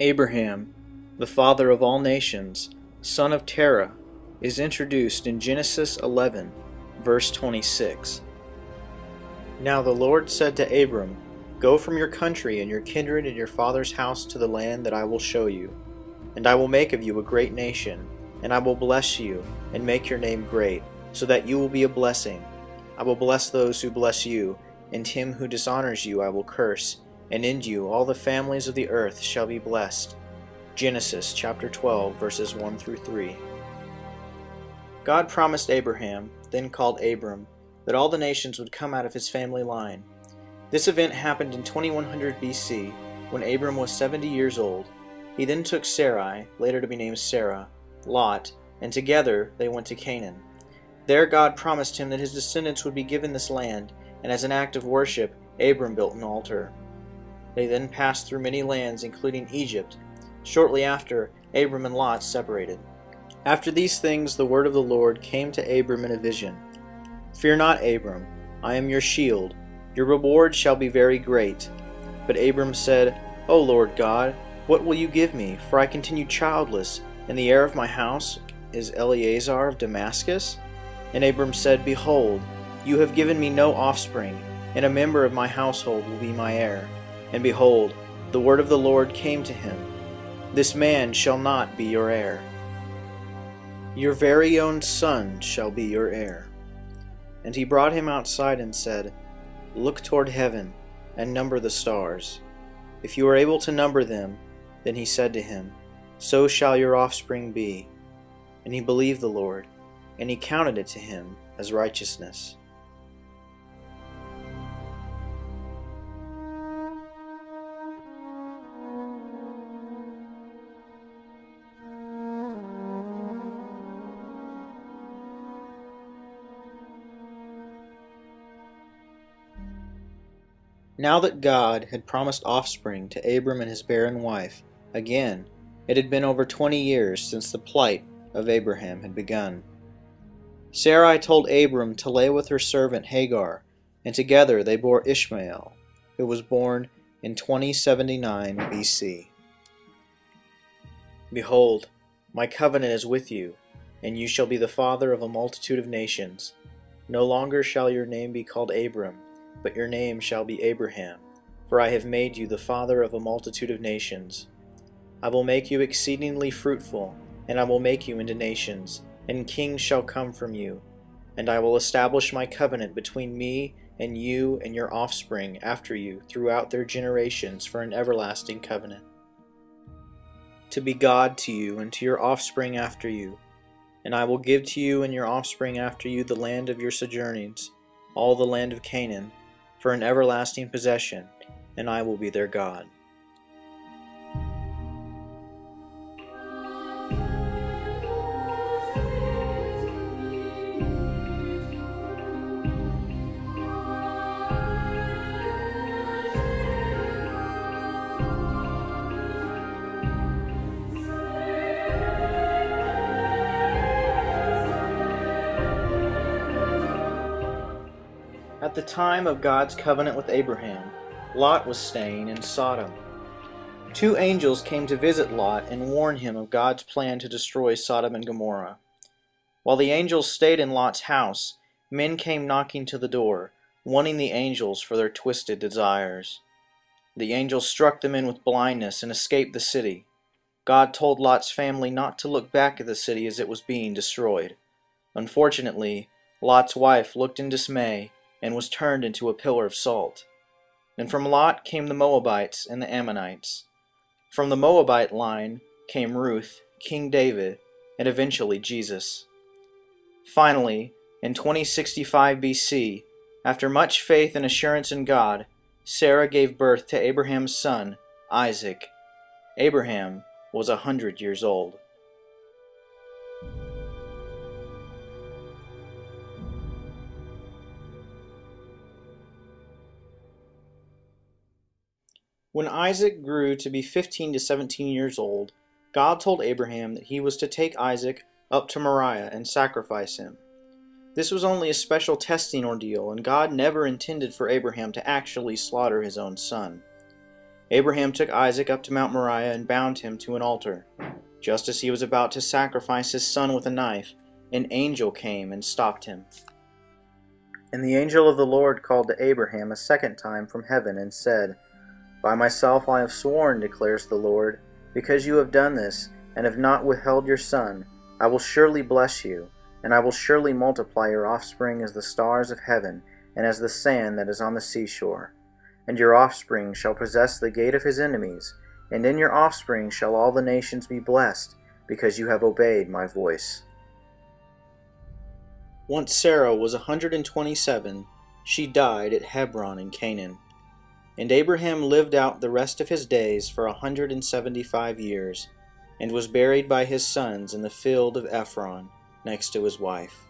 Abraham, the father of all nations, son of Terah, is introduced in Genesis 11, verse 26. Now the Lord said to Abram, "Go from your country and your kindred and your father's house to the land that I will show you. And I will make of you a great nation, and I will bless you and make your name great, so that you will be a blessing. I will bless those who bless you, and him who dishonors you I will curse, and in you all the families of the earth shall be blessed." Genesis chapter 12, verses 1 through 3. God promised Abraham, then called Abram, that all the nations would come out of his family line. This event happened in 2100 BC, when Abram was 70 years old. He then took Sarai, later to be named Sarah, Lot, and together they went to Canaan. There God promised him that his descendants would be given this land, and as an act of worship, Abram built an altar. They then passed through many lands, including Egypt. Shortly after, Abram and Lot separated. After these things, the word of the Lord came to Abram in a vision. "Fear not, Abram, I am your shield. Your reward shall be very great." But Abram said, "O Lord God, what will you give me? For I continue childless, and the heir of my house is Eleazar of Damascus." And Abram said, "Behold, you have given me no offspring, and a member of my household will be my heir." And behold, the word of the Lord came to him, "This man shall not be your heir. Your very own son shall be your heir." And he brought him outside and said, "Look toward heaven, and number the stars. If you are able to number them." Then he said to him, "So shall your offspring be." And he believed the Lord, and he counted it to him as righteousness. Now that God had promised offspring to Abram and his barren wife, again, it had been over 20 years since the plight of Abraham had begun. Sarai told Abram to lay with her servant Hagar, and together they bore Ishmael, who was born in 2079 BC. "Behold, my covenant is with you, and you shall be the father of a multitude of nations. No longer shall your name be called Abram, but your name shall be Abraham, for I have made you the father of a multitude of nations. I will make you exceedingly fruitful, and I will make you into nations, and kings shall come from you. And I will establish my covenant between me and you and your offspring after you throughout their generations for an everlasting covenant, to be God to you and to your offspring after you. And I will give to you and your offspring after you the land of your sojournings, all the land of Canaan, for an everlasting possession, and I will be their God." At the time of God's covenant with Abraham, Lot was staying in Sodom. Two angels came to visit Lot and warn him of God's plan to destroy Sodom and Gomorrah. While the angels stayed in Lot's house, men came knocking to the door, wanting the angels for their twisted desires. The angels struck the men with blindness and escaped the city. God told Lot's family not to look back at the city as it was being destroyed. Unfortunately, Lot's wife looked in dismay and was turned into a pillar of salt. And from Lot came the Moabites and the Ammonites. From the Moabite line came Ruth, King David, and eventually Jesus. Finally, in 2065 BC, after much faith and assurance in God, Sarah gave birth to Abraham's son, Isaac. Abraham was 100 years old. When Isaac grew to be 15 to 17 years old, God told Abraham that he was to take Isaac up to Moriah and sacrifice him. This was only a special testing ordeal, and God never intended for Abraham to actually slaughter his own son. Abraham took Isaac up to Mount Moriah and bound him to an altar. Just as he was about to sacrifice his son with a knife, an angel came and stopped him. And the angel of the Lord called to Abraham a second time from heaven and said, By myself I have sworn, declares the Lord, because you have done this, and have not withheld your son, I will surely bless you, and I will surely multiply your offspring as the stars of heaven, and as the sand that is on the seashore. And your offspring shall possess the gate of his enemies, and in your offspring shall all the nations be blessed, because you have obeyed my voice. Once Sarah was 127, she died at Hebron in Canaan. And Abraham lived out the rest of his days for 175 years, and was buried by his sons in the field of Ephron, next to his wife.